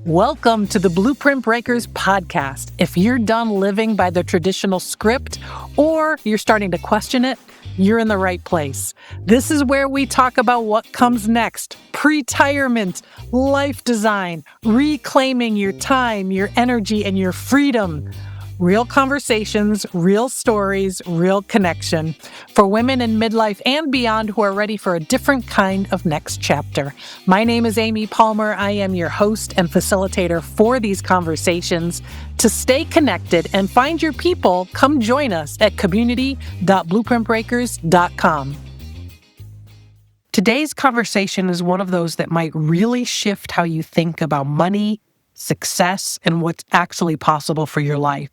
Welcome to the Blueprint Breakers podcast. If you're done living by the traditional script or you're starting to question it, you're in the right place. This is where we talk about what comes next: pre-retirement, life design, reclaiming your time, your energy, and your freedom. Real conversations, real stories, real connection for women in midlife and beyond who are ready for a different kind of next chapter. My name is Amy Palmer. I am your host and facilitator for these conversations. To stay connected and find your people, come join us at community.blueprintbreakers.com. Today's conversation is one of those that might really shift how you think about money, success, and what's actually possible for your life.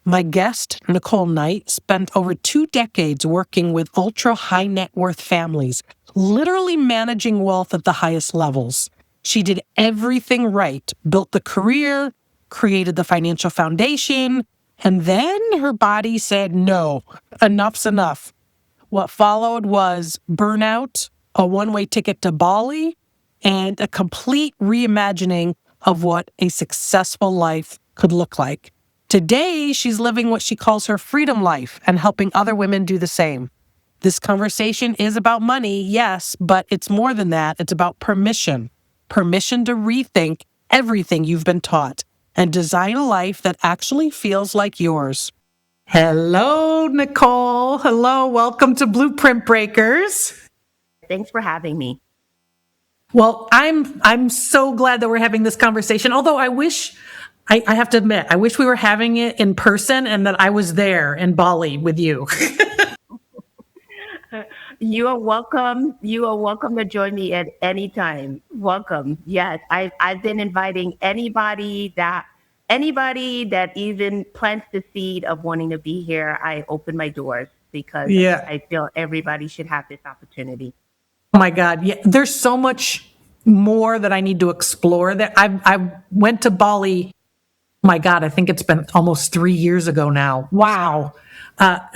My guest, Nichole Knight, spent over 2 decades working with ultra-high net worth families, literally managing wealth at the highest levels. She did everything right, built the career, created the financial foundation, and then her body said, no, enough's enough. What followed was burnout, a one-way ticket to Bali, and a complete reimagining of what a successful life could look like. Today, she's living what she calls her freedom life and helping other women do the same. This conversation is about money, yes, but it's more than that. It's about permission. Permission to rethink everything you've been taught and design a life that actually feels like yours. Hello, Nichole. Hello, welcome to Blueprint Breakers. Thanks for having me. Well, I'm so glad that we're having this conversation, although I have to admit, I wish we were having it in person and that I was there in Bali with you. You are welcome. You are welcome to join me at any time. Welcome. Yes, I've been inviting anybody that even plants the seed of wanting to be here. I open my doors because I feel everybody should have this opportunity. Oh my God. Yeah, there's so much more that I need to explore. That I went to Bali. My God, I think it's been almost 3 years ago now. Wow. Well,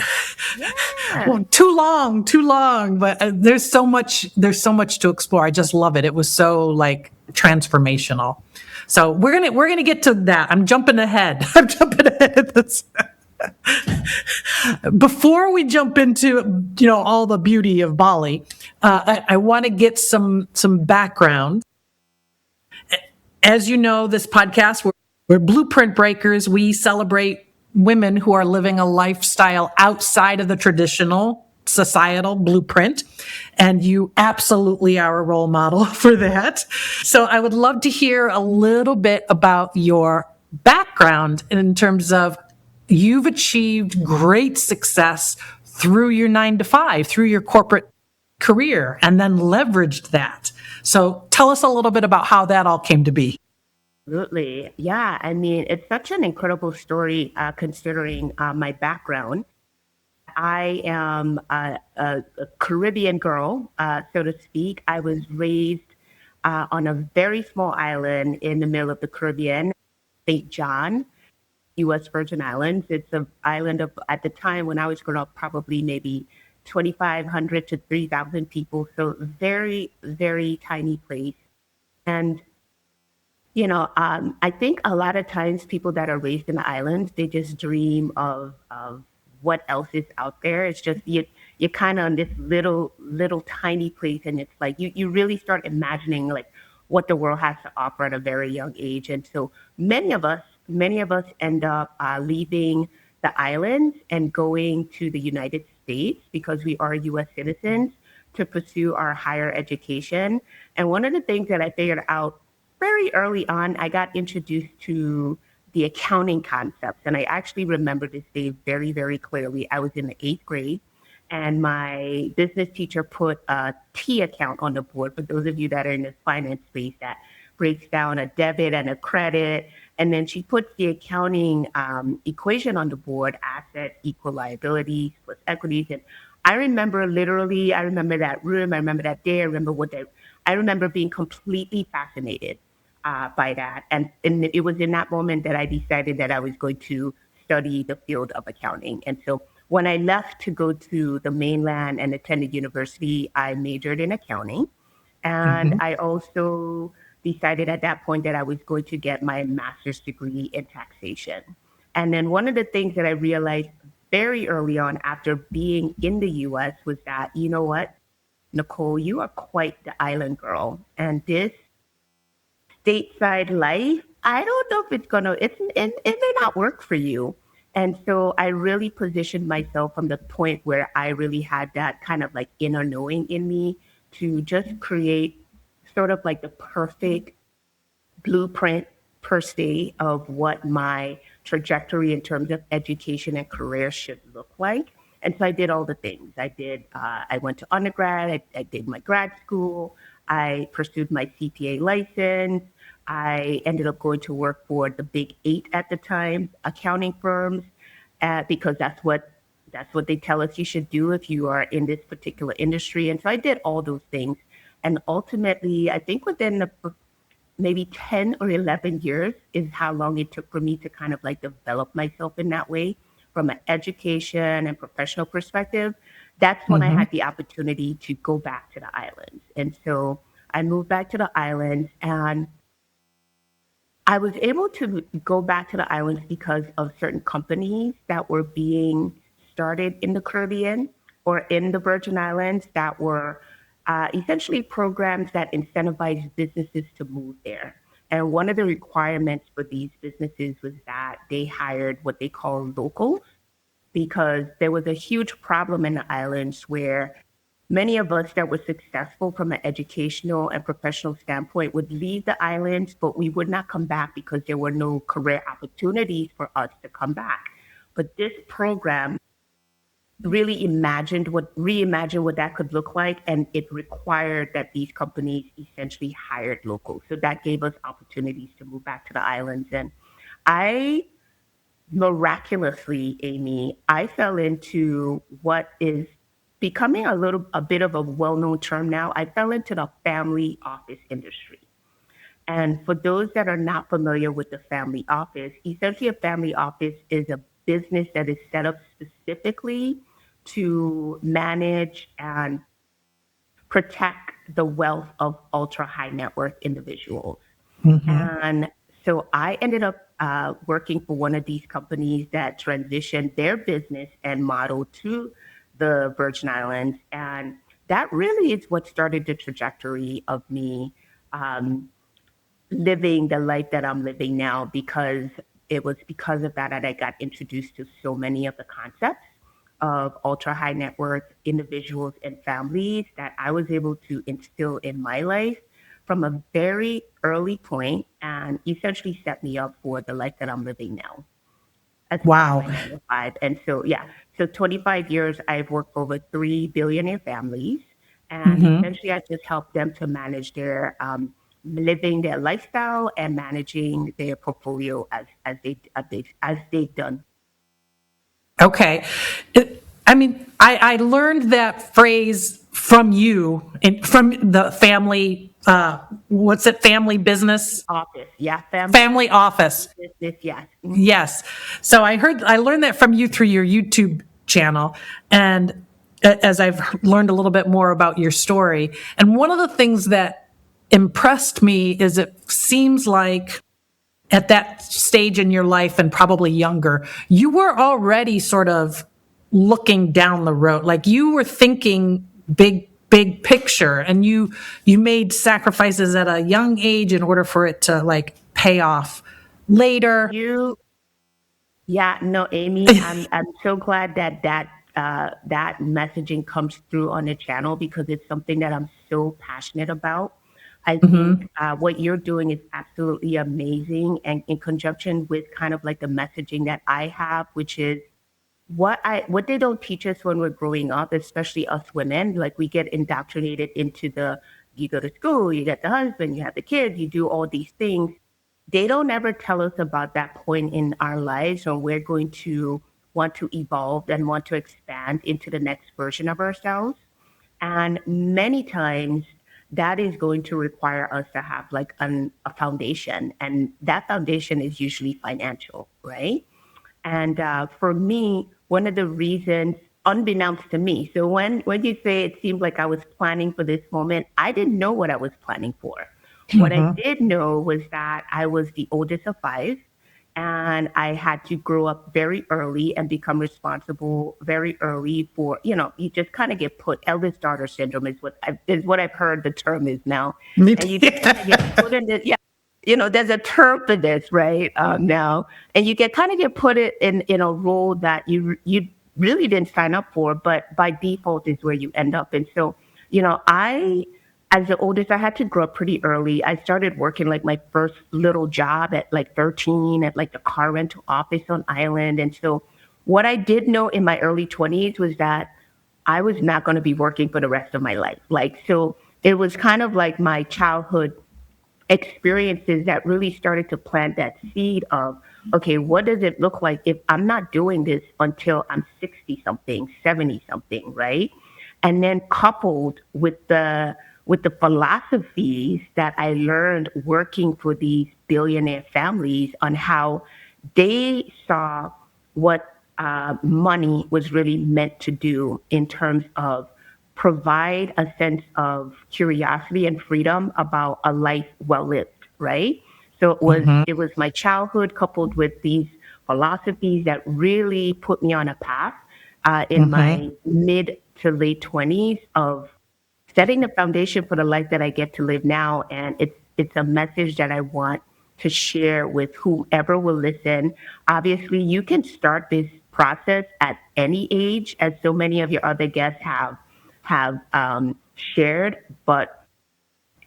too long, but there's so much to explore. I just love it. It was so transformational. So we're going to get to that. I'm jumping ahead. At this. Before we jump into, all the beauty of Bali, I want to get some background. As you know, this podcast, we're Blueprint Breakers. We celebrate women who are living a lifestyle outside of the traditional societal blueprint. And you absolutely are a role model for that. So I would love to hear a little bit about your background in terms of you've achieved great success through your 9-to-5, through your corporate career, and then leveraged that. So tell us a little bit about how that all came to be. Absolutely. Yeah. I mean, it's such an incredible story considering my background. I am a Caribbean girl, so to speak. I was raised on a very small island in the middle of the Caribbean, St. John, U.S. Virgin Islands. It's an island of, at the time when I was growing up, probably maybe 2,500 to 3,000 people. So very, very tiny place. And I think a lot of times people that are raised in the islands, they just dream of what else is out there. It's just you're kind of in this little tiny place, and it's like you really start imagining like what the world has to offer at a very young age. And so many of us end up leaving the islands and going to the United States because we are U.S. citizens to pursue our higher education. And one of the things that I figured out very early on, I got introduced to the accounting concepts. And I actually remember this day very, very clearly. I was in the 8th grade, and my business teacher put a T account on the board. For those of you that are in the finance space, that breaks down a debit and a credit. And then she puts the accounting equation on the board: asset equal liabilities plus equities. And I remember that room. I remember that day. I remember being completely fascinated by that. And it was in that moment that I decided that I was going to study the field of accounting. And so when I left to go to the mainland and attended university, I majored in accounting. And I also decided at that point that I was going to get my master's degree in taxation. And then one of the things that I realized very early on after being in the US was that, you know what, Nichole, you are quite the island girl. And this stateside life, I don't know if it may not work for you. And so I really positioned myself from the point where I really had that kind of like inner knowing in me to just create sort of like the perfect blueprint per se of what my trajectory in terms of education and career should look like. And so I did all the things. I went to undergrad, I did my grad school, I pursued my CPA license, I ended up going to work for the big eight at the time, accounting firms, because that's what they tell us you should do if you are in this particular industry. And so I did all those things. And ultimately, I think within the maybe 10 or 11 years is how long it took for me to kind of like develop myself in that way from an education and professional perspective. That's when I Mm-hmm. had the opportunity to go back to the islands. And so I moved back to the islands, and I was able to go back to the islands because of certain companies that were being started in the Caribbean or in the Virgin Islands that were essentially programs that incentivize businesses to move there. And one of the requirements for these businesses was that they hired what they call locals, because there was a huge problem in the islands where many of us that were successful from an educational and professional standpoint would leave the islands, but we would not come back because there were no career opportunities for us to come back. But this program really reimagined what that could look like, and it required that these companies essentially hired locals. So that gave us opportunities to move back to the islands. And I miraculously, Amy, I fell into what is becoming a bit of a well-known term now. I fell into the family office industry. And for those that are not familiar with the family office, essentially a family office is a business that is set up specifically to manage and protect the wealth of ultra high net worth individuals. Mm-hmm. And so I ended up working for one of these companies that transitioned their business and model to the Virgin Islands. And that really is what started the trajectory of me um, living the life that I'm living now, because it was because of that that I got introduced to so many of the concepts of ultra high net worth individuals and families that I was able to instill in my life from a very early point and essentially set me up for the life that I'm living now as part of Wow. my 9 to 5. And so, yeah, so 25 years, I've worked for over 3 billionaire families. And Mm-hmm. essentially, I just help them to manage their living their lifestyle and managing their portfolio as they've done. Okay. I mean, I learned that phrase from you, from the family, what's it, family business? Office, yeah, Family office. business, yes. Mhm. Yes. So I learned that from you through your YouTube channel. And as I've learned a little bit more about your story, and one of the things that impressed me is it seems like at that stage in your life and probably younger, you were already sort of looking down the road. Like you were thinking big picture, and you made sacrifices at a young age in order for it to like pay off later. You Yeah, no, Amy, I'm so glad that that messaging comes through on the channel because it's something that I'm so passionate about. I think Mhm. what you're doing is absolutely amazing, and in conjunction with kind of like the messaging that I have, which is what they don't teach us when we're growing up, especially us women. Like we get indoctrinated into the you go to school, you get the husband, you have the kids, you do all these things. They don't ever tell us about that point in our lives when we're going to want to evolve and want to expand into the next version of ourselves. And many times that is going to require us to have like a foundation. And that foundation is usually financial, right? And for me, one of the reasons, unbeknownst to me, so when you say it seemed like I was planning for this moment, I didn't know what I was planning for. What I did know was that I was the oldest of five, and I had to grow up very early and become responsible very early for, you just kind of get put, eldest daughter syndrome is what I've heard the term is now. Me And you too. just kind of get put in this, yeah, there's a term for this, right? Now, and you get kind of get put in a role that you really didn't sign up for, but by default is where you end up. And so, I, as the oldest, I had to grow up pretty early. I started working like my first little job at like 13 at like the car rental office on island. And so what I did know in my early 20s was that I was not going to be working for the rest of my life. Like, so it was kind of like my childhood experiences that really started to plant that seed of, okay, what does it look like if I'm not doing this until I'm 60 something, 70 something, right? And then coupled with the philosophies that I learned working for these billionaire families on how they saw what money was really meant to do in terms of provide a sense of curiosity and freedom about a life well lived, right? So it was my childhood coupled with these philosophies that really put me on a path in my mid to late 20s of setting the foundation for the life that I get to live now. And it's a message that I want to share with whoever will listen. Obviously, you can start this process at any age, as so many of your other guests have shared, but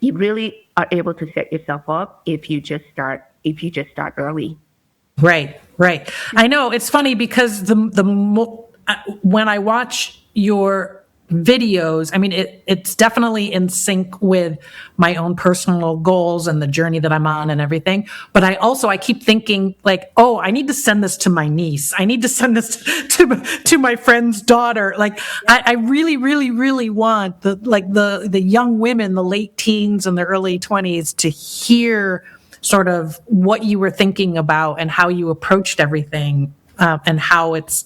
you really are able to set yourself up if you just start early. Right, right. I know it's funny because when I watch your videos, I mean it's definitely in sync with my own personal goals and the journey that I'm on and everything. But I keep thinking like, oh, I need to send this to my niece. I need to send this to my friend's daughter. Like I really, really, really want the young women, the late teens and the early 20s to hear sort of what you were thinking about and how you approached everything, and how it's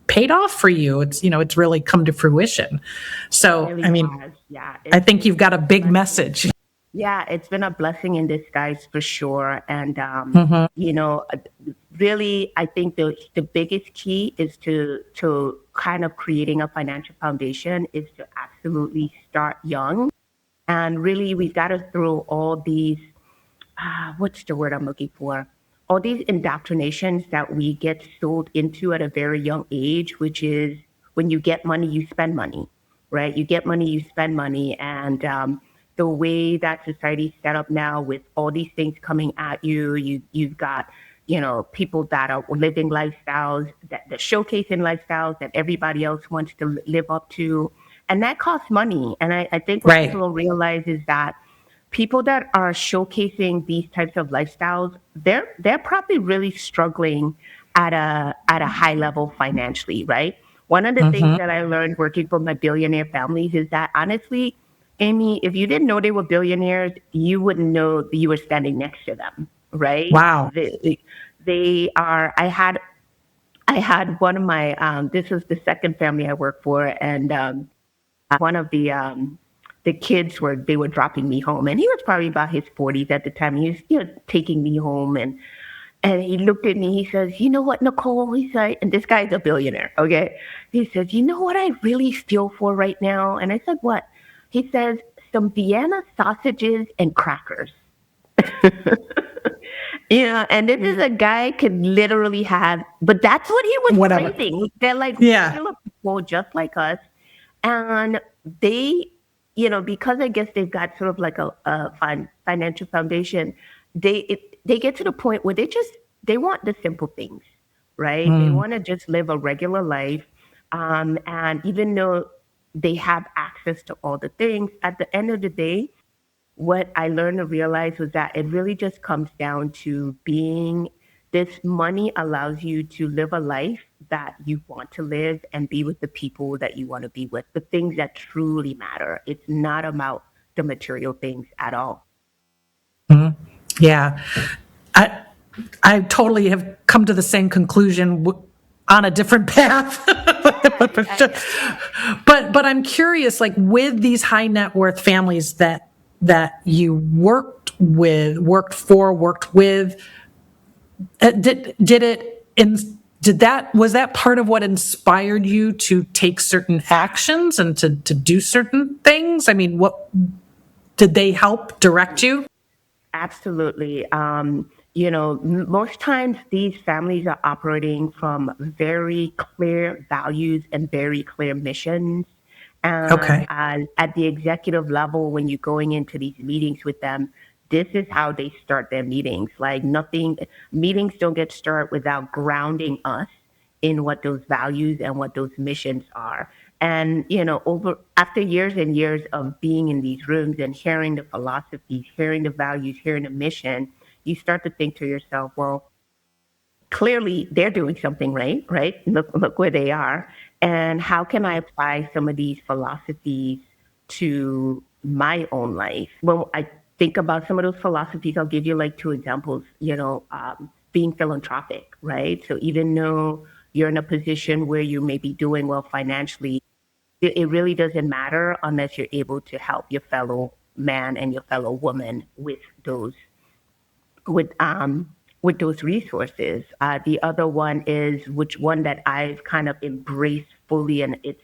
paid off for you. It's really come to fruition. It So, really I mean, has. Yeah, I it's think it's you've got a been a big blessing. message. Yeah, it's been a blessing in disguise for sure. And you know, uh, really, I think the biggest key is to kind of creating a financial foundation is to absolutely start young. And really, we've got to throw all these what's the word I'm looking for? All these indoctrinations that we get sold into at a very young age, which is when you get money, you spend money, right? You get money, you spend money. And the way that society's set up now with all these things coming at you, you've got, people that are living lifestyles, that showcasing lifestyles that everybody else wants to live up to. And that costs money. And I think what people Right. don't realize is that people that are showcasing these types of lifestyles, they're probably really struggling at a high level financially, right? One of the things that I learned working for my billionaire families is that honestly, Amy, if you didn't know they were billionaires, you wouldn't know that you were standing next to them, right? Wow. They are. I had one of my. This was the second family I worked for, and one of the kids were dropping me home, and he was probably about his 40s at the time. He was taking me home, and he looked at me. He says, "You know what, Nicole?" He said, and this guy's a billionaire. Okay, he says, "You know what I really feel for right now?" And I said, "What?" He says, "Some Vienna sausages and crackers." Yeah, and this is a guy could literally have, but that's what he was Whatever. craving. They're like Yeah. regular people just like us, and they, because I guess they've got sort of like a financial foundation, they get to the point where they want the simple things, right? They Mm. want to just live a regular life, and even though they have access to all the things, at the end of the day what I learned to realize was that it really just comes down to being this money allows you to live a life that you want to live and be with the people that you want to be with, the things that truly matter. It's not about the material things at all. Yeah. I I totally have come to the same conclusion on a different path. Yeah, but I'm curious, like with these high net worth families that that you worked with, did it in did that was that part of what inspired you to take certain actions and to do certain things? I mean, what did they help direct you? Absolutely. Most times these families are operating from very clear values and very clear missions. And Okay. at the executive level, when you're going into these meetings with them, this is how they start their meetings. Like nothing, meetings don't get started without grounding us in what those values and what those missions are. And, over after years and years of being in these rooms and hearing the philosophies, hearing the values, hearing the mission, you start to think to yourself, well, clearly they're doing something right, right? Look where they are. And how can I apply some of these philosophies to my own life? When I think about some of those philosophies, I'll give you like two examples, being philanthropic, right? So even though you're in a position where you may be doing well financially, it really doesn't matter unless you're able to help your fellow man and your fellow woman with um with those resources. The other one is which one that I've kind of embraced fully, and it's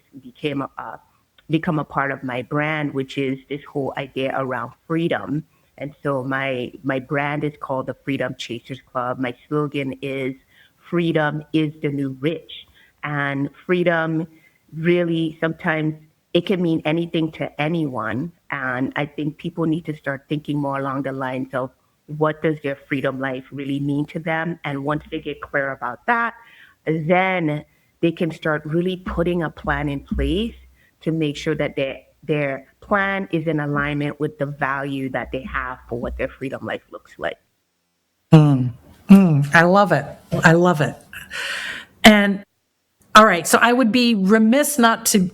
become a part of my brand, which is this whole idea around freedom. And so my brand is called the Freedom Chasers Club. My slogan is "Freedom is the new rich," and freedom really sometimes it can mean anything to anyone. And I think people need to start thinking more along the lines of what does their freedom life really mean to them. And once they get clear about that, then they can start really putting a plan in place to make sure that their plan is in alignment with the value that they have for what their freedom life looks like. I love it. I love it. And all right, so I would be remiss not to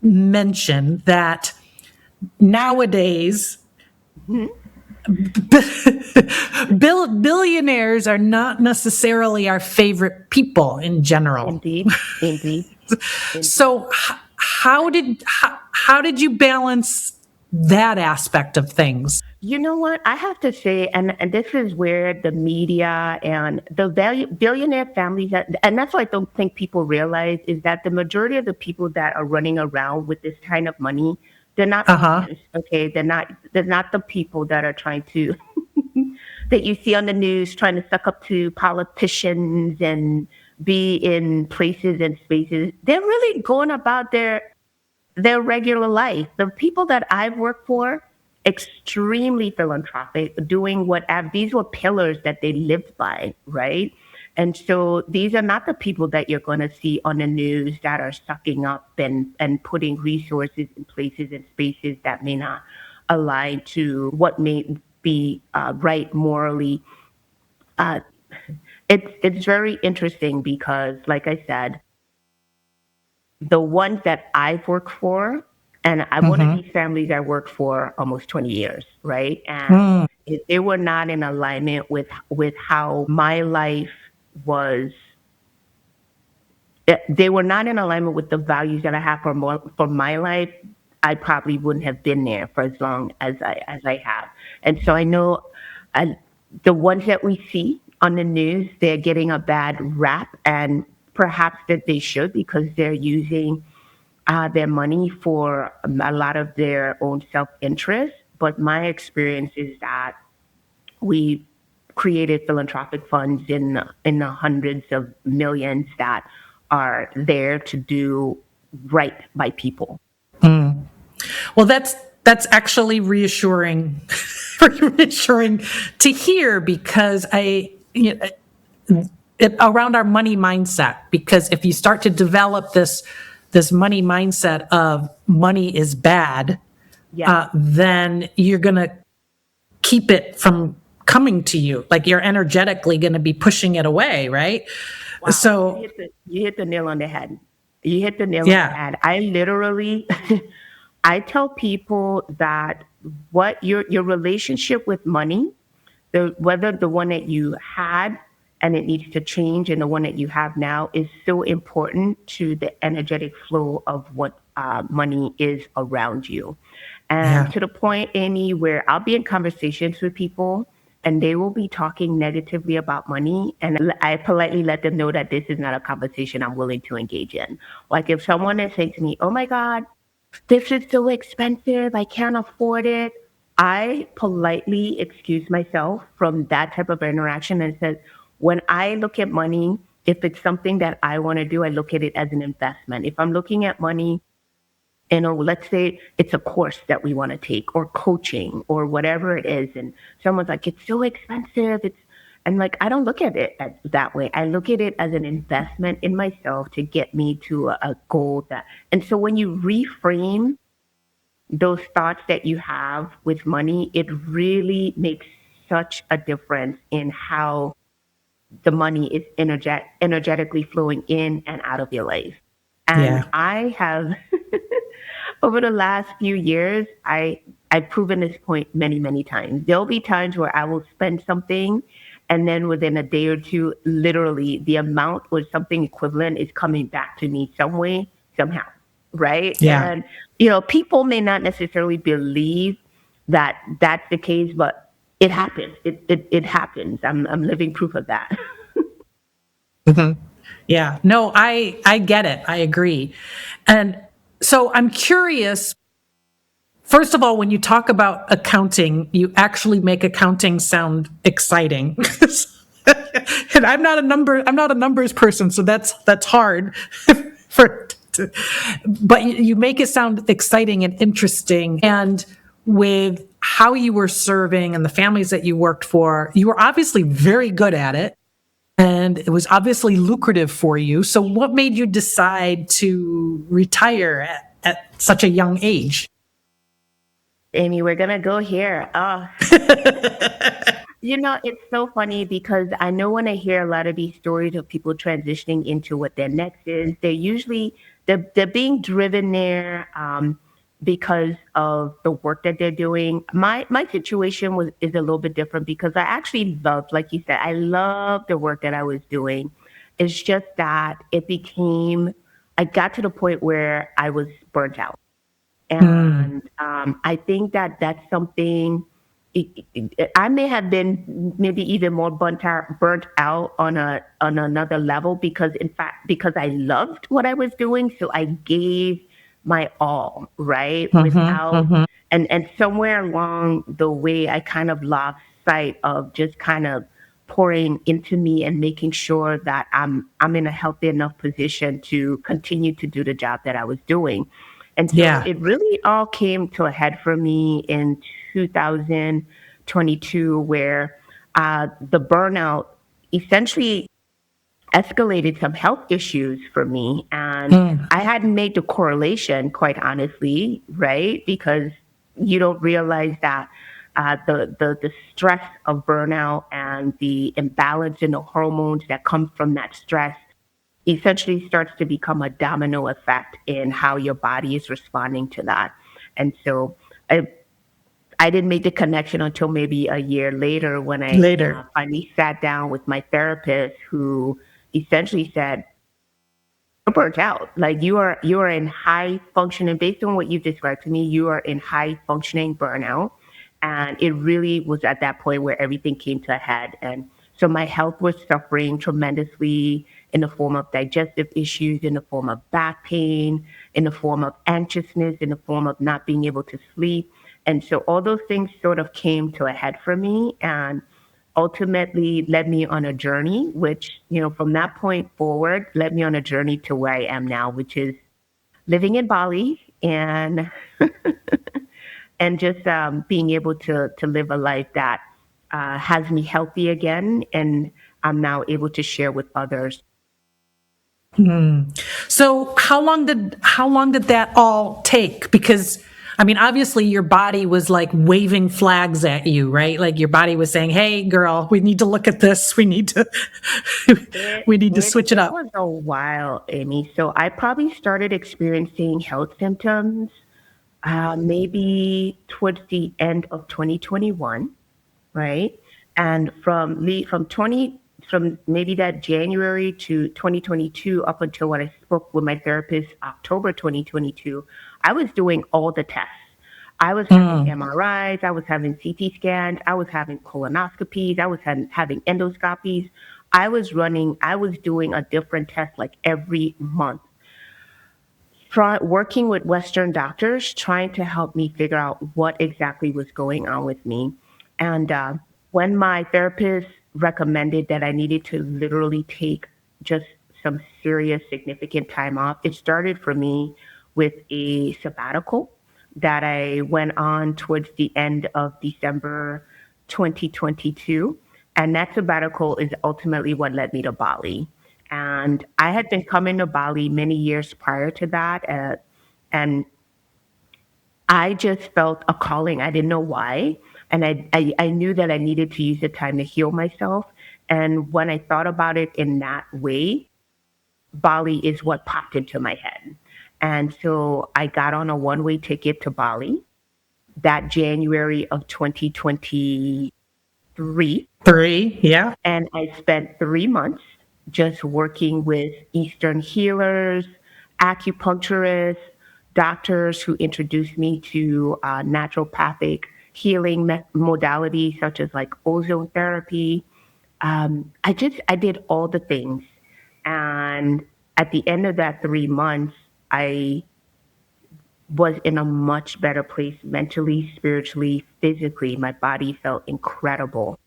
mention that nowadays billionaires are not necessarily our favorite people in general. Indeed, indeed, indeed. So how did you balance that aspect of things? You know what? I have to say, and this is where the media and the billionaire families, and that's what I don't think people realize is that the majority of the people that are running around with this kind of money, they're not Uh-huh. millionaires. Okay, they're not the people that are trying to that you see on the news trying to suck up to politicians and be in places and spaces. They're really going about their regular life. The people that I've worked for, extremely philanthropic, doing whatever. These were pillars that they lived by, right? And so these are not the people that you're going to see on the news that are sucking up and putting resources in places and spaces that may not align to what may be right morally. Uh, it's very interesting because, like I said, the ones that I've worked for, and one of Mm-hmm. these families I worked for almost 20 years, right? And they were not in alignment with how my life was. They were not in alignment with the values that I have for my life. I probably wouldn't have been there for as long as I have. And so I know uh, the ones that we see on the news, they're getting a bad rap, and perhaps that they should because they're using their money for a lot of their own self interest. But my experience is that we created philanthropic funds in the hundreds of millions that are there to do right by people. Well, that's actually reassuring, reassuring to hear because around our money mindset. Because if you start to develop this money mindset of money is bad, Yes. then you're gonna keep it from coming to you. Like you're energetically going to be pushing it away, right? Wow. You So hit the nail on the head. You hit the nail on the yeah. head. I literally I tell people that what your relationship with money, whether the one that you had and it needs to change and the one that you have now is so important to the energetic flow of what money is around you. And Yeah. to the point, Amy, where I'll be in conversations with people and they will be talking negatively about money. And I politely let them know that this is not a conversation I'm willing to engage in. Like if someone is saying to me, oh my God, this is so expensive, I can't afford it. I politely excuse myself from that type of interaction and said, when I look at money, if it's something that I want to do, I look at it as an investment. If I'm looking at money, let's say it's a course that we want to take or coaching or whatever it is, and someone's like, it's so expensive. And like, I don't look at it that way. I look at it as an investment in myself to get me to a goal and so when you reframe those thoughts that you have with money, it really makes such a difference in how the money is energetically flowing in and out of your life. And Yeah. I have over the last few years, I've proven this point many, many times. There'll be times where I will spend something and then within a day or two, literally the amount or something equivalent is coming back to me some way, somehow. Right. Yeah. And, people may not necessarily believe that that's the case, but it happens. It happens. I'm living proof of that. Mhm. Yeah. No, I get it. I agree. And so I'm curious, first of all, when you talk about accounting, you actually make accounting sound exciting. And I'm not a numbers person, so that's hard for but you make it sound exciting and interesting. And with how you were serving and the families that you worked for, you were obviously very good at it. And it was obviously lucrative for you. So what made you decide to retire at such a young age? Amy, we're gonna go here. It's so funny because I know when I hear a lot of these stories of people transitioning into what their next is, they're being driven there because of the work that they're doing. My situation is a little bit different because I actually loved, like you said, I love the work that I was doing. It's just that I got to the point where I was burnt out. Mm, And I think that that's something I may have been maybe even more burnt out on another level because in fact because I loved what I was doing, so I gave my all, right? mhm, Without mhm. and somewhere along the way I kind of lost sight of just kind of pouring into me and making sure that I'm in a healthy enough position to continue to do the job that I was doing. And so Yeah. it really all came to a head for me in 2022, where the burnout essentially escalated some health issues for me. And Mm, I hadn't made the correlation, quite honestly, right? Because you don't realize that the stress of burnout and the imbalance in the hormones that come from that stress essentially starts to become a domino effect in how your body is responding to that. And so I, I didn't make the connection until maybe a year later when I later. finally sat down with my therapist, who essentially said, "You're burnt out. Like you are in high functioning. Based on what you've described to me, you are in high functioning burnout." And it really was at that point where everything came to a head. And so my health was suffering tremendously in the form of digestive issues, in the form of back pain, in the form of anxiousness, in the form of not being able to sleep. And so all those things sort of came to a head for me and ultimately led me on a journey, which, from that point forward, led me on a journey to where I am now, which is living in Bali and just being able to live a life that has me healthy again, and I'm now able to share with others. So how long did that all take? Because I mean, obviously your body was like waving flags at you, right? Like your body was saying, "Hey, girl, we need to look at this. We need to It we need to it switch it it up." was a while, Amy. So I probably started experiencing health symptoms maybe towards the end of 2021, right? And from maybe that January to 2022 up until when I spoke with my therapist October 2022, I was doing all the tests. I was having MRIs, I was having CT scans, I was having colonoscopies, I was having endoscopies. I was doing a different test like every month, working with Western doctors, trying to help me figure out what exactly was going on with me. And when my therapist recommended that I needed to literally take just some serious, significant time off, it started for me with a sabbatical that I went on towards the end of December 2022. And that sabbatical is ultimately what led me to Bali. And I had been coming to Bali many years prior to that. And I just felt a calling. I didn't know why. And I knew that I needed to use the time to heal myself. And when I thought about it in that way, Bali is what popped into my head. And so I got on a one-way ticket to Bali that January of 2023. 3, yeah. And I spent 3 months just working with Eastern healers, acupuncturists, doctors who introduced me to naturopathic healing modalities such as like ozone therapy. I did all the things. And at the end of that 3 months, I was in a much better place mentally, spiritually, physically. My body felt incredible.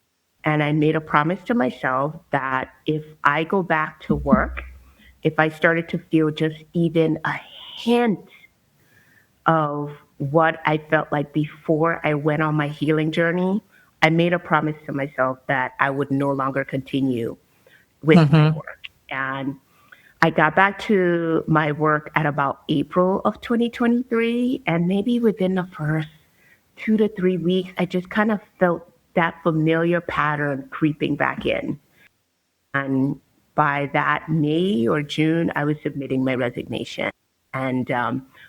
And I made a promise to myself that if I go back to work, if I started to feel just even a hint of what I felt like before I went on my healing journey, I made a promise to myself that I would no longer continue with my work. And I got back to my work at about April of 2023. And maybe within the first 2 to 3 weeks, I just kind of felt that familiar pattern creeping back in. And by that May or June, I was submitting my resignation. And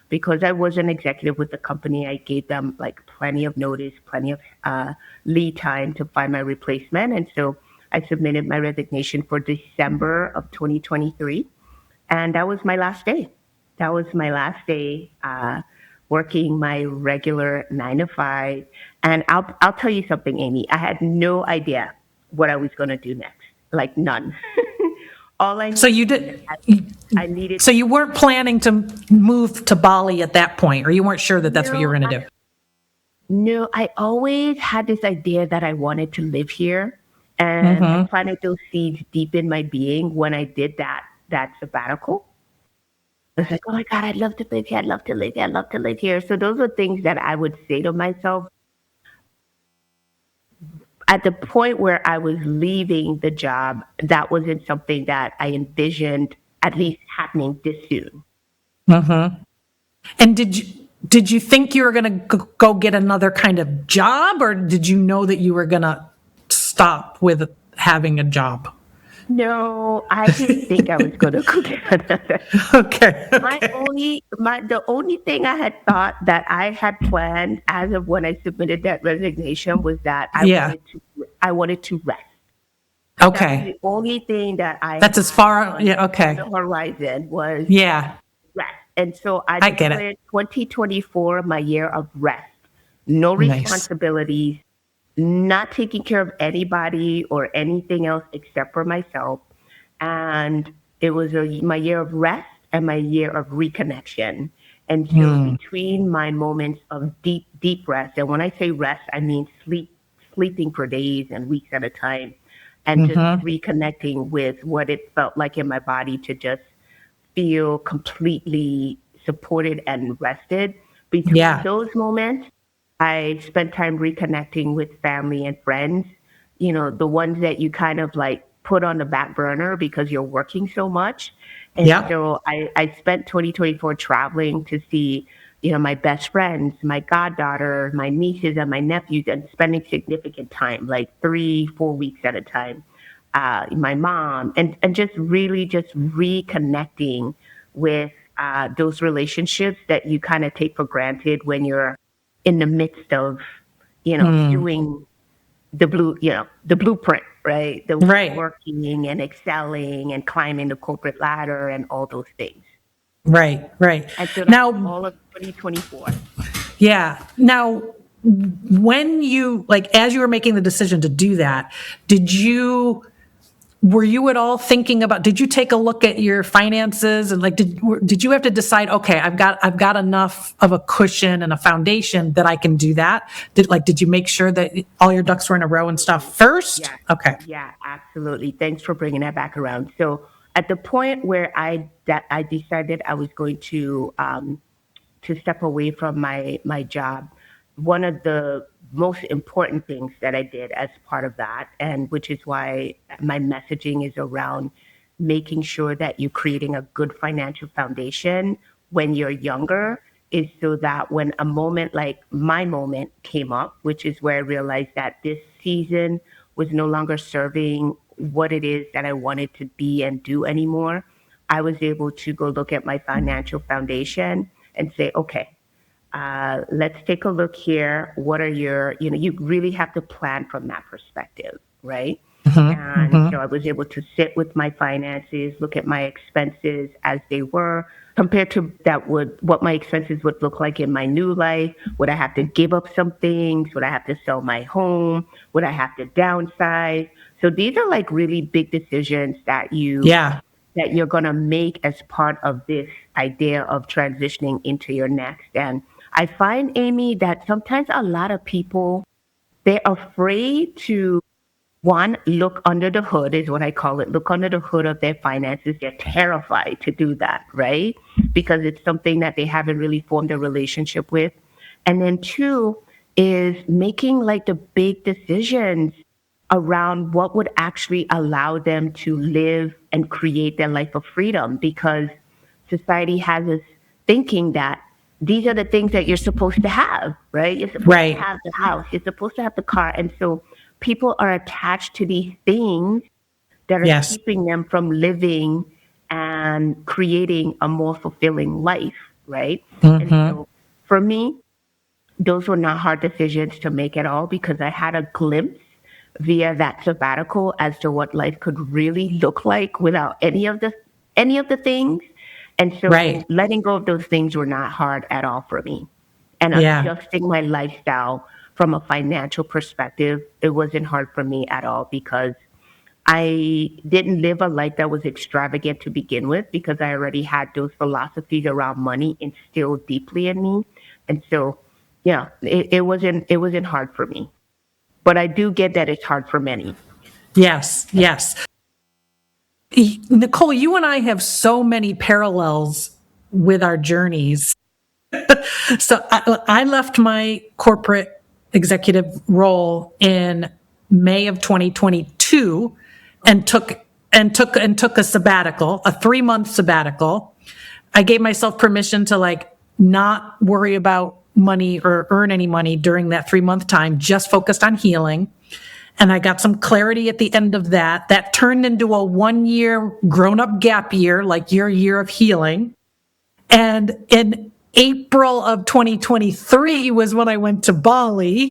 because I was an executive with the company, I gave them like plenty of notice, plenty of lead time to find my replacement. And so I submitted my resignation for December of 2023. And that was my last day. That was my last day working my regular 9 to 5. And I'll tell you something, Amy. I had no idea what I was going to do next. Like none. All I So knew you was that did. I needed. So you weren't planning to move to Bali at that point, or you weren't sure that that's what you were No, going to do. no. I always had this idea that I wanted to live here, and I planted those seeds deep in my being when I did that sabbatical. I was like, oh my God, I'd love to live here. I'd love to live here. I'd love to live here. So those are things that I would say to myself at the point where I was leaving the job. That wasn't something that I envisioned at least happening this soon. And did you think you were going to go get another kind of job, or did you know that you were going to stop with having a job? No, I didn't think I was going to go get another. Okay. The only thing I had thought that I had planned as of when I submitted that resignation was that Yeah. I wanted to rest. That was Okay. the only thing that I That's as had far. Yeah. on the Okay. horizon was Yeah. rest. And so I I get it. declared 2024 my year of rest. No Nice. responsibilities, not taking care of anybody or anything else except for myself. And it was my year of rest and my year of reconnection. And so between my moments of deep, deep rest, and when I say rest, I mean sleeping for days and weeks at a time, and just reconnecting with what it felt like in my body to just feel completely supported and rested. Between Yeah. those moments, I spent time reconnecting with family and friends, the ones that you kind of like put on the back burner because you're working so much. And Yeah. so I spent 2024 traveling to see, my best friends, my goddaughter, my nieces, and my nephews, and spending significant time, like 3, 4 weeks at a time. My mom, and just really just reconnecting with those relationships that you kind of take for granted when you're in the midst of, doing the blueprint, right? The Right. working and excelling and climbing the corporate ladder and all those things. Right. Right. And so that was Now, all of 2024. Yeah. Now, when you, like, as you were making the decision to do that, did you, were you at all thinking about, did you take a look at your finances and like, did you have to decide, okay, I've got enough of a cushion and a foundation that I can do that? Did you make sure that all your ducks were in a row and stuff Absolutely. first? Yeah. Okay. Yeah, absolutely. Thanks for bringing that back around. So at the point where I decided I was going to step away from my job, one of the most important things that I did as part of that, and which is why my messaging is around making sure that you're creating a good financial foundation when you're younger, is so that when a moment like my moment came up, which is where I realized that this season was no longer serving what it is that I wanted to be and do anymore, I was able to go look at my financial foundation and say, okay, let's take a look here. What are your, you really have to plan from that perspective, right? Mm-hmm, And mm-hmm. so I was able to sit with my finances, look at my expenses as they were compared to what my expenses would look like in my new life. Would I have to give up some things? Would I have to sell my home? Would I have to downsize? So these are like really big decisions Yeah. that you're going to make as part of this idea of transitioning into your next. And I find, Amy, that sometimes a lot of people, they're afraid to, one, look under the hood, is what I call it, look under the hood of their finances. They're terrified to do that, right? Because it's something that they haven't really formed a relationship with. And then two is making like the big decisions around what would actually allow them to live and create their life of freedom, because society has us thinking that these are the things that you're supposed to have, right? You're supposed to Right. have the house, you're supposed to have the car. And so people are attached to these things that are Yes. keeping them from living and creating a more fulfilling life, right? And Mm-hmm. so for me, those were not hard decisions to make at all, because I had a glimpse via that sabbatical as to what life could really look like without any of the things. And so Right. letting go of those things were not hard at all for me. And Yeah. adjusting my lifestyle from a financial perspective, it wasn't hard for me at all, because I didn't live a life that was extravagant to begin with, because I already had those philosophies around money instilled deeply in me. And so, yeah, it wasn't hard for me. But I do get that it's hard for many. Yes. Yes. Nichole, you and I have so many parallels with our journeys. So I left my corporate executive role in May of 2022 and took a sabbatical, a 3-month sabbatical. I gave myself permission to like not worry about money or earn any money during that 3-month time, just focused on healing. And I got some clarity at the end of that. That turned into a 1-year grown up gap year, like your year of healing. And in April of 2023 was when I went to Bali.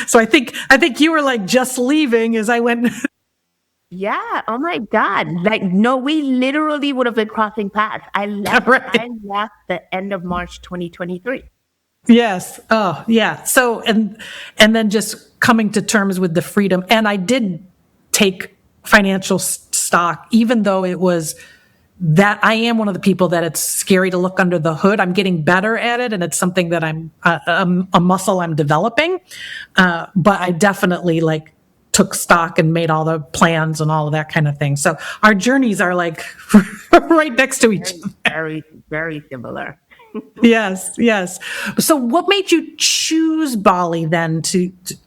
So I think you were like just leaving as I went. Yeah. Oh my God. Like, no, we literally would have been crossing paths. I left. Right. I left the end of March 2023. Yes. Oh, yeah. So and then just coming to terms with the freedom. And I did take financial stock, even though it was that I am one of the people that it's scary to look under the hood. I'm getting better at it, and it's something that I'm a muscle I'm developing. But I definitely like took stock and made all the plans and all of that kind of thing. So our journeys are like right next to each Very, other. very, very similar. Yes, yes. So what made you choose Bali then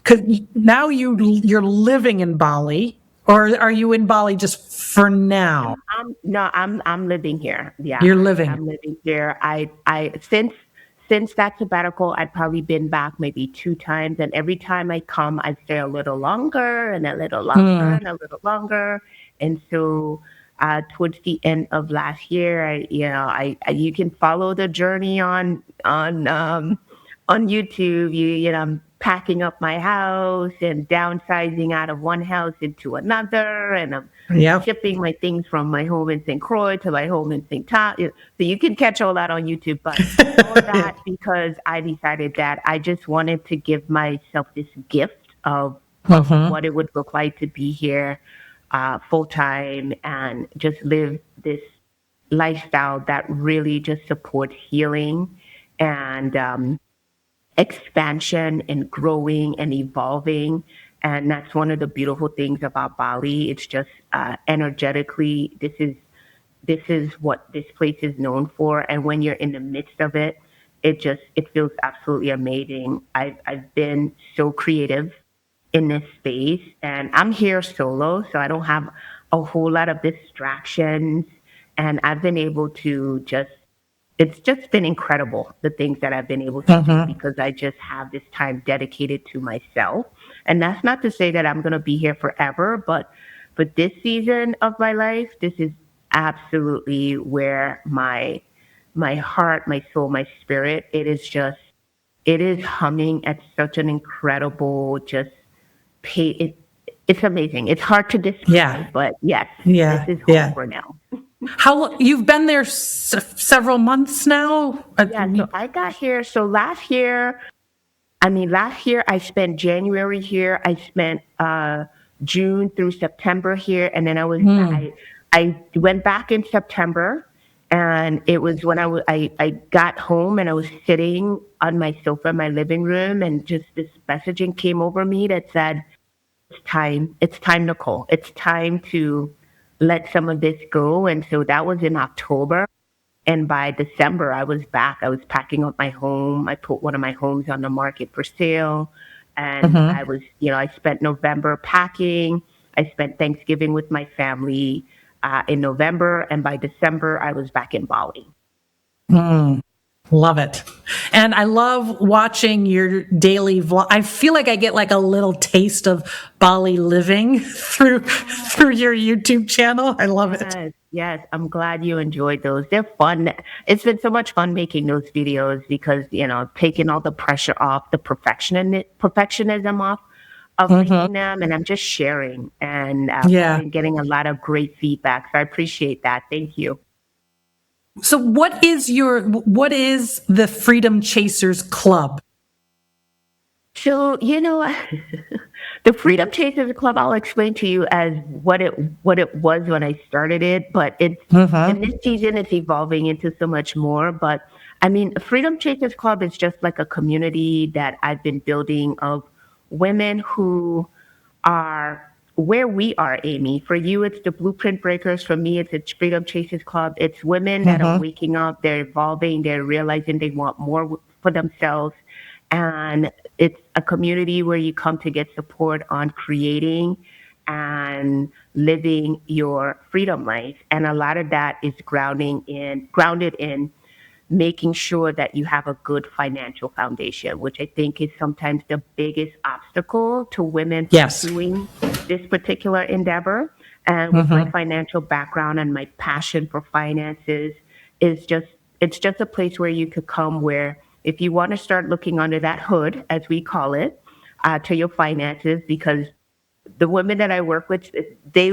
cuz now you're living in Bali, or are you in Bali just for now? No, I'm living here. Yeah, You're living. I'm living here. I since that sabbatical, I've probably been back maybe two times, and every time I come, I stay a little longer and a little longer Hmm. and a little longer. And so, towards the end of last year, you can follow the journey on YouTube, I'm packing up my house and downsizing out of one house into another, and I'm Yep. shipping my things from my home in St. Croix to my home in St. Thomas. So you can catch all that on YouTube, but all of that because I decided that I just wanted to give myself this gift of Mm-hmm. what it would look like to be here full time and just live this lifestyle that really just supports healing and expansion and growing and evolving. And that's one of the beautiful things about Bali. It's just energetically, this is what this place is known for. And when you're in the midst of it, it feels absolutely amazing. I've been so creative in this space, and I'm here solo, so I don't have a whole lot of distractions. And I've been able to just it's just been incredible the things that I've been able to do Mm-hmm. because I just have this time dedicated to myself. And that's not to say that I'm going to be here forever, but for this season of my life, this is absolutely where my heart, my soul, my spirit, it is humming at such an incredible just pay it it's amazing. It's hard to Yeah. describe, but yes, this Yeah. is home Yeah. for now. You've been there several months now? Yeah, so I got here. So last year I spent January here. I spent June through September here, and then I went back in September, and it was when I got home and I was sitting on my sofa in my living room, and just this messaging came over me that said, it's time, Nicole. It's time to let some of this go." And so that was in October. And by December, I was back. I was packing up my home. I put one of my homes on the market for sale. And Mm-hmm. I spent November packing. I spent Thanksgiving with my family in November. And by December, I was back in Bali. Love it. And I love watching your daily vlog. I feel like I get like a little taste of Bali living through your YouTube channel. I love it. Yes, yes. I'm glad you enjoyed those. They're fun. It's been so much fun making those videos because, taking all the pressure off, the perfectionism off of Hmm. making them. And I'm just sharing. And I've Yeah. been getting a lot of great feedback. So I appreciate that. Thank you. So what is the Freedom Chasers Club? So, the Freedom Chasers Club, I'll explain to you as what it was when I started it, but it's in Hmm. this season it's evolving into so much more. But I mean, Freedom Chasers Club is just like a community that I've been building of women who are where we are, Amy. For you, it's the Blueprint Breakers. For me, it's Freedom Chasers Club. It's women that are Hmm. waking up, they're evolving, they're realizing they want more for themselves. And it's a community where you come to get support on creating and living your freedom life. And a lot of that is grounded in making sure that you have a good financial foundation, which I think is sometimes the biggest obstacle to women Yes. pursuing this particular endeavor. And with my Hmm. financial background and my passion for finances, is just it's just a place where you could come where if you want to start looking under that hood, as we call it, to your finances, because the women that I work with, they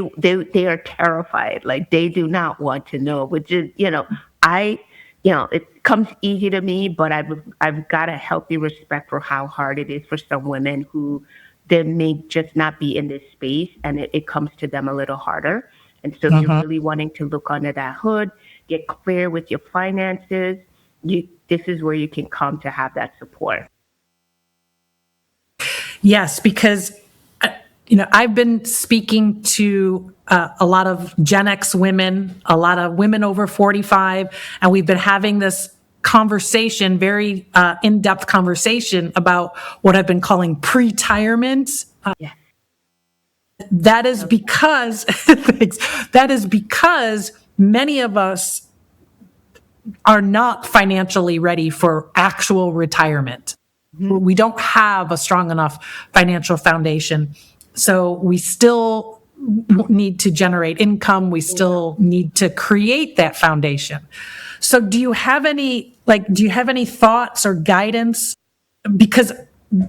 are terrified. Like they do not want to know, which is, I, it comes easy to me, but I've got a healthy respect for how hard it is for some women who they may just not be in this space, and it comes to them a little harder. And so if you're Hmm. really wanting to look under that hood, get clear with your finances, this is where you can come to have that support. Yes, because I've been speaking to a lot of Gen X women, a lot of women over 45, and we've been having this conversation, very in-depth conversation about what I've been calling pre-retirement. Yes. That is because thanks, that is because many of us are not financially ready for actual retirement. Mhm. We don't have a strong enough financial foundation. So we still need to generate income. We Income. still need to create that foundation. So do you have any thoughts or guidance because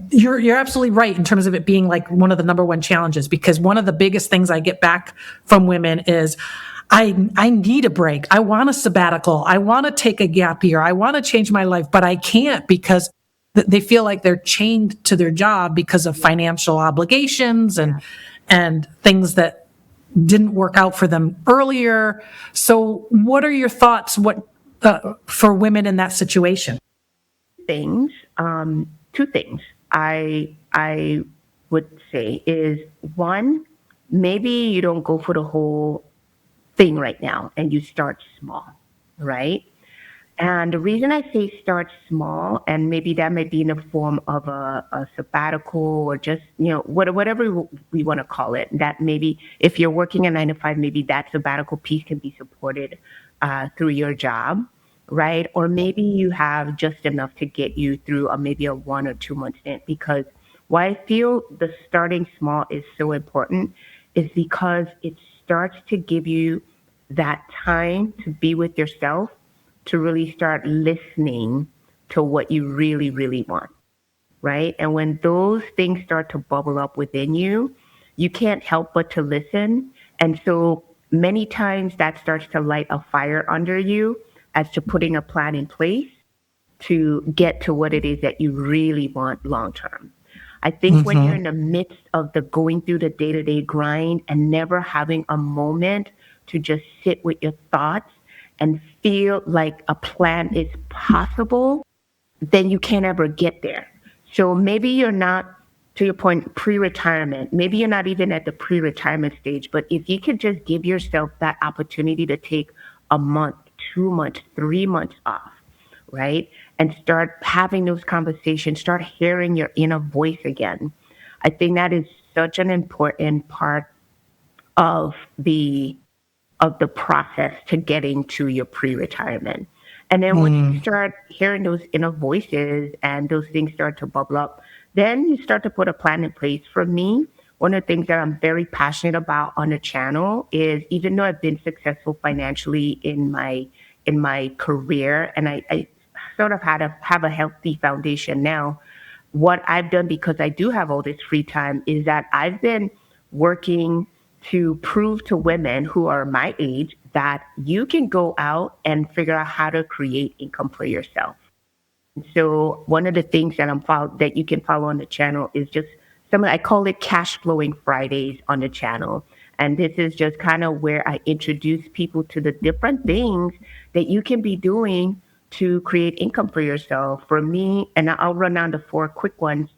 you're absolutely right in terms of it being like one of the number one challenges, because one of the biggest things I get back from women is I need a break. I want a sabbatical. I want to take a gap year. I want to change my life, but I can't because they feel like they're chained to their job because of financial obligations and things that didn't work out for them earlier. So what are your thoughts for women in that situation? Things, two things I would say is one, maybe you don't go for the whole thing right now and you start small, right? And the reason I say start small, and maybe that might be in the form of a sabbatical or just, whatever we want to call it, that maybe if you're working a 9 to 5, maybe that sabbatical piece can be supported through your job, right? Or maybe you have just enough to get you through maybe a 1 or 2 month stint. Because why I feel the starting small is so important is because it starts to give you that time to be with yourself, to really start listening to what you really, really want, right? And when those things start to bubble up within you, you can't help but to listen. And so many times that starts to light a fire under you as to putting a plan in place to get to what it is that you really want long term. I think when you're in the midst of the going through the day to day grind and never having a moment to just sit with your thoughts and feel like a plan is possible, then you can't ever get there. So maybe you're not, to your point, pre retirement. Maybe you're not even at the pre retirement stage, but if you could just give yourself that opportunity to take a month, 2 months, 3 months off, right? And start having those conversations, start hearing your inner voice again. I think that is such an important part of the process to getting to your pre-retirement. And then once you start hearing those inner voices and those things start to bubble up, then you start to put a plan in place. For me, one of the things that I'm very passionate about on the channel is, even though I've been successful financially in my career, and I sort of have a healthy foundation now, what I've done, because I do have all this free time, is that I've been working to prove to women who are my age that you can go out and figure out how to create income for yourself. So one of the things that you can follow on the channel is just I call it cash flowing Fridays on the channel. And this is just kind of where I introduce people to the different things that you can be doing to create income for yourself. For me, and I'll run down the four quick ones.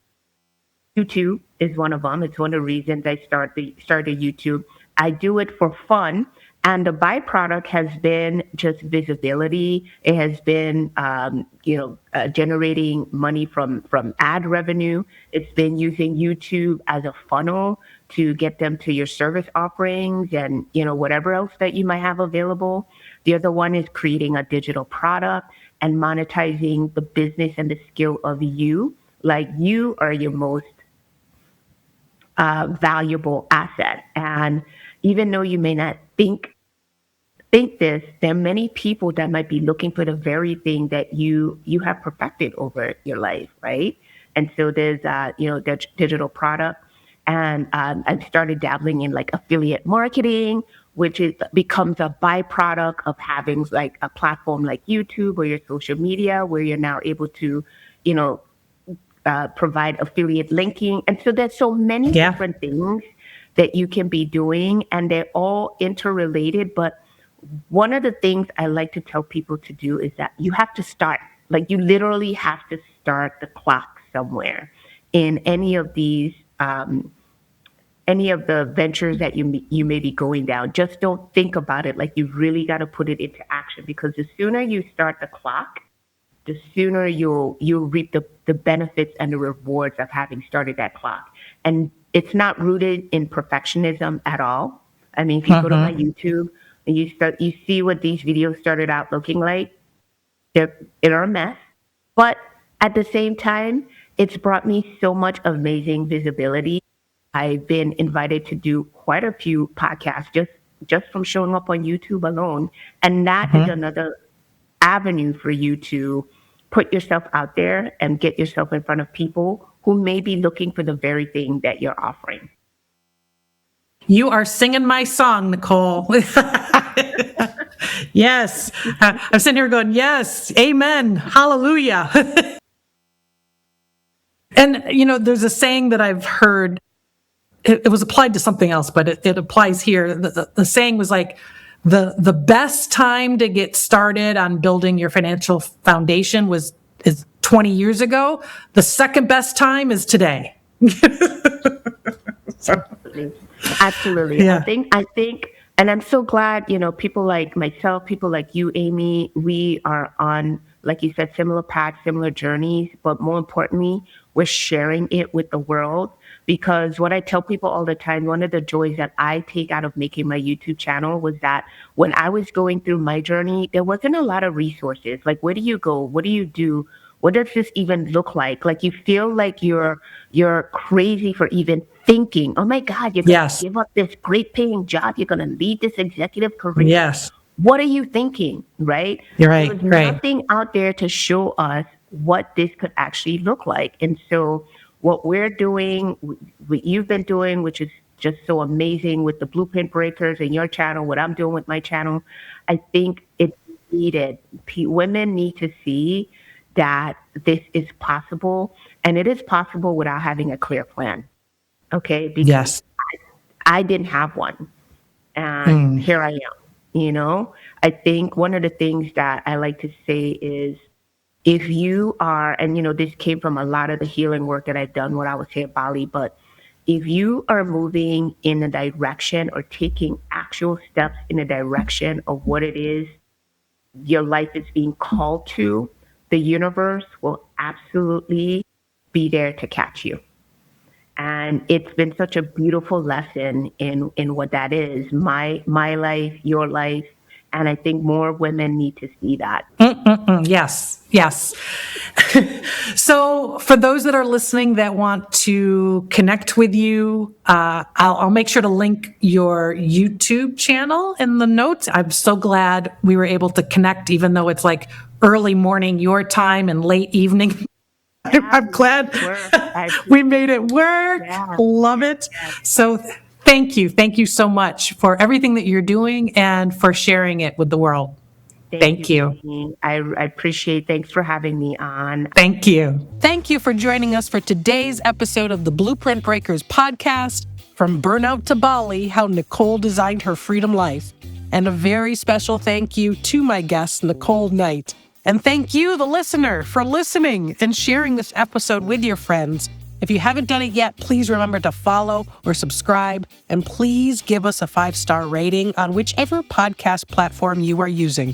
YouTube is one of them. It's one of the reasons I started YouTube. I do it for fun, and the byproduct has been just visibility. It has been, generating money from ad revenue. It's been using YouTube as a funnel to get them to your service offerings and whatever else that you might have available. The other one is creating a digital product and monetizing the business and the skill of you. Like, you are your most valuable asset. And even though you may not think this, there are many people that might be looking for the very thing that you have perfected over your life, right? And so there's the digital product, and I've started dabbling in like affiliate marketing, which becomes a byproduct of having like a platform like YouTube or your social media, where you're now able to, you know, provide affiliate linking. And so there's so many Yeah. different things that you can be doing, and they're all interrelated. But one of the things I like to tell people to do is that you have to start. Like, you literally have to start the clock somewhere in any of the ventures that you may be going down. Just don't think about it. Like, you really got to put it into action, because the sooner you start the clock, the sooner you'll reap the benefits and the rewards of having started that clock. And it's not rooted in perfectionism at all. I mean, if you go to my YouTube and you see what these videos started out looking like, they're a mess. But at the same time, it's brought me so much amazing visibility. I've been invited to do quite a few podcasts just from showing up on YouTube alone. And that is another avenue for you to put yourself out there and get yourself in front of people who may be looking for the very thing that you're offering. You are singing my song, Nichole. Yes. I'm sitting here going, yes, amen, hallelujah. And, there's a saying that I've heard, it was applied to something else, but it applies here. The saying was like, the best time to get started on building your financial foundation is 20 years ago. The second best time is today. Absolutely. Yeah. I think, and I'm so glad, people like myself, people like you, Amy, we are on, like you said, similar paths, similar journeys, but more importantly, we're sharing it with the world. Because what I tell people all the time, one of the joys that I take out of making my YouTube channel was that when I was going through my journey, there wasn't a lot of resources. Like, where do you go? What do you do? What does this even look like? Like, you feel like you're crazy for even thinking, oh my God, you're going to Yes. give up this great paying job. You're going to lead this executive career. Yes. What are you thinking, right? You're right. There was nothing out there to show us what this could actually look like. And so what we're doing, what you've been doing, which is just so amazing with the Blueprint Breakers and your channel, what I'm doing with my channel, I think it's needed. Women need to see that this is possible, and it is possible without having a clear plan. Okay? Because Yes. I didn't have one, and here I am. I think one of the things that I like to say is, if you are, and this came from a lot of the healing work that I've done when I was here at Bali, but if you are moving in a direction or taking actual steps in a direction of what it is your life is being called to, the universe will absolutely be there to catch you. And it's been such a beautiful lesson in what that is, my life, your life. And I think more women need to see that. Yes. Yes. So for those that are listening that want to connect with you, I'll make sure to link your YouTube channel in the notes. I'm so glad we were able to connect, even though it's like early morning your time and late evening. I'm glad we made it work. Yeah. Love it. So thank you. Thank you so much for everything that you're doing and for sharing it with the world. Thank you. Amy. I appreciate. Thanks for having me on. Thank you. Thank you for joining us for today's episode of the Blueprint Breakers podcast, From Burnout to Bali, How Nichole Designed Her Freedom Life. And a very special thank you to my guest, Nichole Knight. And thank you, the listener, for listening and sharing this episode with your friends. If you haven't done it yet, please remember to follow or subscribe, and please give us a 5-star rating on whichever podcast platform you are using.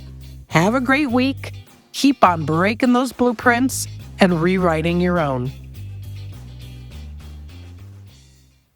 Have a great week. Keep on breaking those blueprints and rewriting your own.